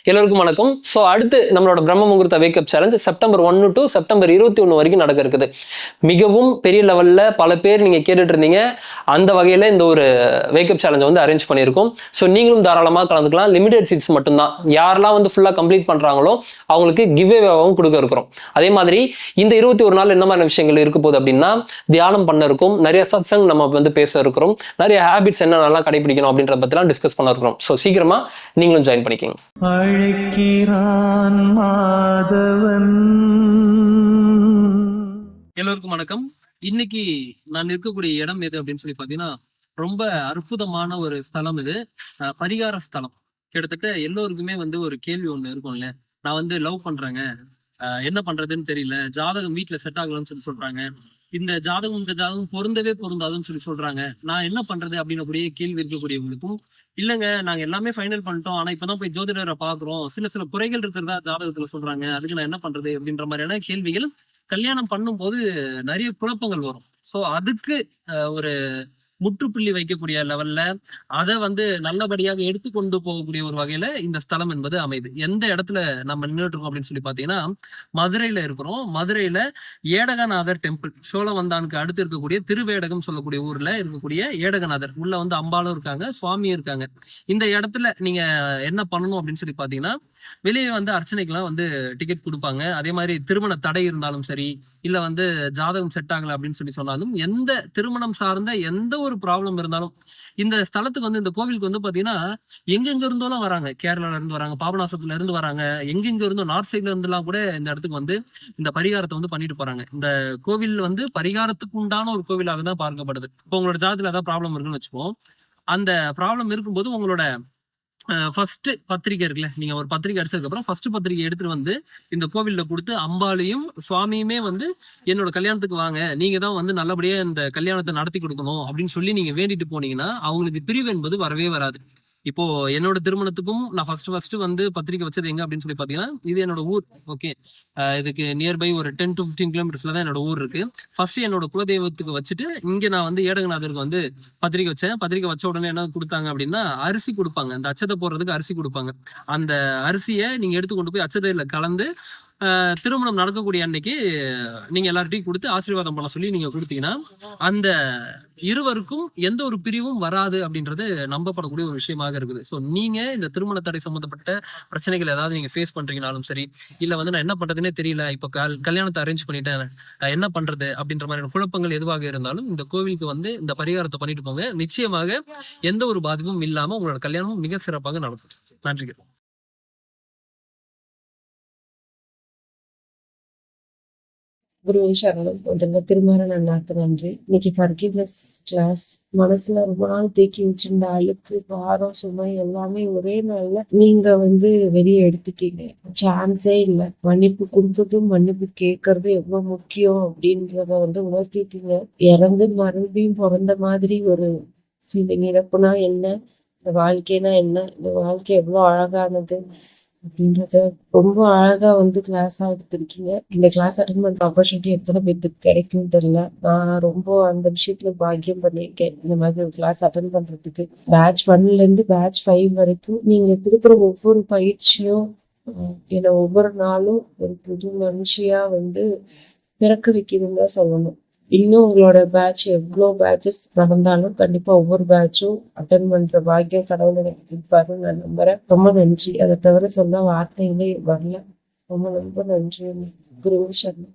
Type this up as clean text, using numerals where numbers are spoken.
எல்லோருக்கும் வணக்கம். ஸோ அடுத்து நம்மளோட பிரம்ம முகூர்த்த wake up challenge September 1 to September 21 வரைக்கும் நடக்க இருக்குது. மிகவும் பெரிய லெவலில் பல பேர் நீங்கள் கேட்டுட்டு இருந்தீங்க. அந்த வகையில் இந்த ஒரு வேக்கப் சேலஞ்ச் வந்து அரேஞ்ச் பண்ணியிருக்கோம். ஸோ நீங்களும் தாராளமாக கலந்துக்கலாம். லிமிடெட் சீட்ஸ் மட்டும்தான். யாரெல்லாம் வந்து ஃபுல்லாக கம்ப்ளீட் பண்ணுறாங்களோ அவங்களுக்கு கிவ்வேவாகவும் கொடுக்க இருக்கிறோம். அதே மாதிரி இந்த 21 நாள் என்ன மாதிரி விஷயங்கள் இருக்க போகுது அப்படின்னா, தியானம் பண்ண இருக்கும், நிறைய சத்சங் நம்ம வந்து பேச இருக்கிறோம், நிறைய ஹேபிட்ஸ் என்னென்னலாம் கடைபிடிக்கணும் அப்படின்றத பற்றிலாம் டிஸ்கஸ் பண்ண இருக்கிறோம். ஸோ சீக்கிரமாக நீங்களும் ஜாயின் பண்ணிக்கோங்க. எல்லோருக்கும் வணக்கம். இன்னைக்கு நான் இருக்கக்கூடிய இடம் எது அப்படின்னு சொல்லி பாத்தீங்கன்னா, ரொம்ப அற்புதமான ஒரு ஸ்தலம் இது. பரிகார ஸ்தலம். கிட்டத்தட்ட எல்லோருக்குமே வந்து ஒரு கேள்வி ஒண்ணு இருக்கும்ல, நான் வந்து லவ் பண்றேங்க, என்ன பண்றதுன்னு தெரியல, ஜாதகம் வீட்டுல செட் ஆகலன்னு சொல்லி சொல்றாங்க, இந்த ஜாதகம் பொருந்தவே பொருந்தாதுன்னு சொல்லி சொல்றாங்க, நான் என்ன பண்றது அப்படின்னு அப்படியே கேள்வி இருக்கக்கூடியவங்களுக்கும், இல்லங்க நாங்க எல்லாமே ஃபைனல் பண்ணிட்டோம், ஆனா இப்பதான் போய் ஜோதிடரை பாக்குறோம், சில குறைகள் இருக்கிறதா ஜாதகத்துல சொல்றாங்க, அதுக்கு நான் என்ன பண்றது அப்படின்ற மாதிரியான கேள்விகள் கல்யாணம் பண்ணும் போது நிறைய குழப்பங்கள் வரும். சோ அதுக்கு ஒரு முற்றுப்புள்ளி வைக்கக்கூடிய லெவல்ல அதை வந்து நல்லபடியாக எடுத்துக்கொண்டு போகக்கூடிய ஒரு வகையில இந்த ஸ்தலம் என்பது அமைது. எந்த இடத்துல நம்ம நின்றுட்டு இருக்கோம் அப்படின்னு சொல்லி பாத்தீங்கன்னா, மதுரையில இருக்கிறோம். மதுரையில ஏடகநாதர் டெம்பிள், சோழவந்தானுக்கு அடுத்து இருக்கக்கூடிய திருவேடகம் சொல்லக்கூடிய ஊர்ல இருக்கக்கூடிய ஏடகநாதர் உள்ள வந்து அம்பாலும் இருக்காங்க, சுவாமியும் இருக்காங்க. இந்த இடத்துல நீங்க என்ன பண்ணணும் அப்படின்னு சொல்லி பாத்தீங்கன்னா, வெளியே வந்து அர்ச்சனைக்கெல்லாம் வந்து டிக்கெட் கொடுப்பாங்க. அதே மாதிரி திருமண தடை இருந்தாலும் சரி, இல்ல வந்து ஜாதகம் செட் ஆகல அப்படின்னு சொல்லி சொன்னாலும், எந்த திருமணம் சார்ந்த எந்த ஒரு ப்ராப்ளம் இருந்தாலும் இந்த ஸ்தலத்துக்கு வந்து, இந்த கோவிலுக்கு வந்து பாத்தீங்கன்னா எங்கெங்க இருந்தோலாம் வராங்க. கேரளால இருந்து வராங்க, பாபநாசத்துல இருந்து வராங்க, எங்கெங்க இருந்தோ நார்த் சைட்ல இருந்து எல்லாம் கூட இந்த இடத்துக்கு வந்து இந்த பரிகாரத்தை வந்து பண்ணிட்டு போறாங்க. இந்த கோவில் வந்து பரிகாரத்துக்கு உண்டான ஒரு கோவிலாக தான் பார்க்கப்படுது. இப்போ உங்களோட ஜாதத்துல ஏதாவது ப்ராப்ளம் இருக்குன்னு வச்சுப்போம். அந்த ப்ராப்ளம் இருக்கும்போது உங்களோட ஃபர்ஸ்ட் பத்திரிக்கை இருக்குல்ல, நீங்க ஒரு பத்திரிக்கை அடிச்சதுக்கு அப்புறம் ஃபர்ஸ்ட் பத்திரிக்கை எடுத்துட்டு வந்து இந்த கோவில்ல கொடுத்து, அம்பாளையும் சுவாமியுமே வந்து என்னோட கல்யாணத்துக்கு வாங்க, நீங்க தான் வந்து நல்லபடியா இந்த கல்யாணத்தை நடத்தி கொடுக்கணும் அப்படின்னு சொல்லி நீங்க வேண்டிட்டு போனீங்கன்னா, அவங்களுக்கு பிரிவு என்பது வரவே வராது. இப்போ என்னோட திருமணத்துக்கும் நான் ஃபர்ஸ்ட் வந்து பத்திரிக்கை வச்சது எங்க அப்படின்னு சொல்லி பாத்தீங்கன்னா, இது என்னோட ஊர். ஓகே, இதுக்கு நியர்பை ஒரு 10 to 15 கிலோமீட்டர்ஸ்ல தான் என்னோட ஊர் இருக்கு. ஃபர்ஸ்ட் என்னோட குலதெய்வத்துக்கு வச்சுட்டு இங்க நான் வந்து ஏடகநாதருக்கு வந்து பத்திரிக்கை வச்சேன். பத்திரிக்கை வச்ச உடனே என்ன கொடுத்தாங்க அப்படின்னா, அரிசி கொடுப்பாங்க. அந்த அச்சதை போடுறதுக்கு அரிசி கொடுப்பாங்க. அந்த அரிசியை நீங்க எடுத்து கொண்டு போய் அச்சதையில கலந்து திருமணம் நடக்கக்கூடிய அன்னைக்கு நீங்க எல்லார்ட்டையும் கொடுத்து ஆசீர்வாதம் பண்ண சொல்லி நீங்க கொடுத்தீங்கன்னா, அந்த இருவருக்கும் எந்த ஒரு பிரிவும் வராது அப்படின்றது நம்பப்படக்கூடிய ஒரு விஷயமாக இருக்குது. ஸோ நீங்க இந்த திருமண தடை சம்பந்தப்பட்ட பிரச்சனைகள் ஏதாவது நீங்க ஃபேஸ் பண்றீங்கனாலும் சரி, இல்ல வந்து நான் என்ன பண்றதுன்னே தெரியல, இப்ப கல்யாணத்தை அரேஞ்ச் பண்ணிட்டேன், என்ன பண்றது அப்படின்ற மாதிரியான குழப்பங்கள் எதுவாக இருந்தாலும் இந்த கோவிலுக்கு வந்து இந்த பரிகாரத்தை பண்ணிட்டு போங்க. நிச்சயமாக எந்த ஒரு பாதிப்பும் இல்லாம உங்களோட கல்யாணமும் மிக சிறப்பாக நடக்கும். நன்றி. குருவே சரணம். முதல்ல திருமணம் அண்ணாக்கு நன்றி. இன்னைக்கு ஃபர்கிவ்னஸ் கிளாஸ். மனசுல ரொம்ப நாள் தேக்கி வச்சிருந்த அழுக்கு, பாரம், சுமை எல்லாமே ஒரே நாள்ல நீங்க வந்து வெளியே எடுத்துட்டீங்க. சான்ஸே இல்லை. மன்னிப்பு கொடுத்ததும் மன்னிப்பு கேட்கறதும் எவ்வளவு முக்கியம் அப்படின்றத வந்து உணர்த்திட்டீங்க. இறந்து மறுபடியும் பிறந்த மாதிரி ஒரு ஃபீலிங். இறப்புனா என்ன, இந்த வாழ்க்கைனா என்ன, இந்த வாழ்க்கை எவ்வளவு அழகானது அப்படின்றத ரொம்ப அழகா வந்து கிளாஸா எடுத்திருக்கீங்க. இந்த கிளாஸ் அட்டன் பண்ற ஆப்பர்ச்சுனிட்டி எத்தனை பேருக்கு கிடைக்கும் தெரியல. நான் ரொம்ப அந்த விஷயத்துல பாக்கியம் பண்ணியிருக்கேன், இந்த மாதிரி ஒரு கிளாஸ் அட்டன் பண்றதுக்கு. பேட்ச் 1ல இருந்து பேட்ச் 5 வரைக்கும் நீங்க கொடுக்குற ஒவ்வொரு பயிற்சியும் என்னை ஒவ்வொரு நாளும் ஒரு புது மனுஷியா வந்து பிறக்க வைக்குதுன்னு தான் சொல்லணும். இன்னும் உங்களோட பேட்ச் எவ்வளோ பேட்சஸ் நடந்தாலும் கண்டிப்பா ஒவ்வொரு பேட்சும் அட்டன் பண்ற பாக்கியம் கடவுள் எனக்கு கொடுப்பாருன்னு நான் நம்புறேன். ரொம்ப நன்றி. அதை தவிர சொல்ல வார்த்தைகளே வரல. ரொம்ப ரொம்ப நன்றி. குருவே சரணம்.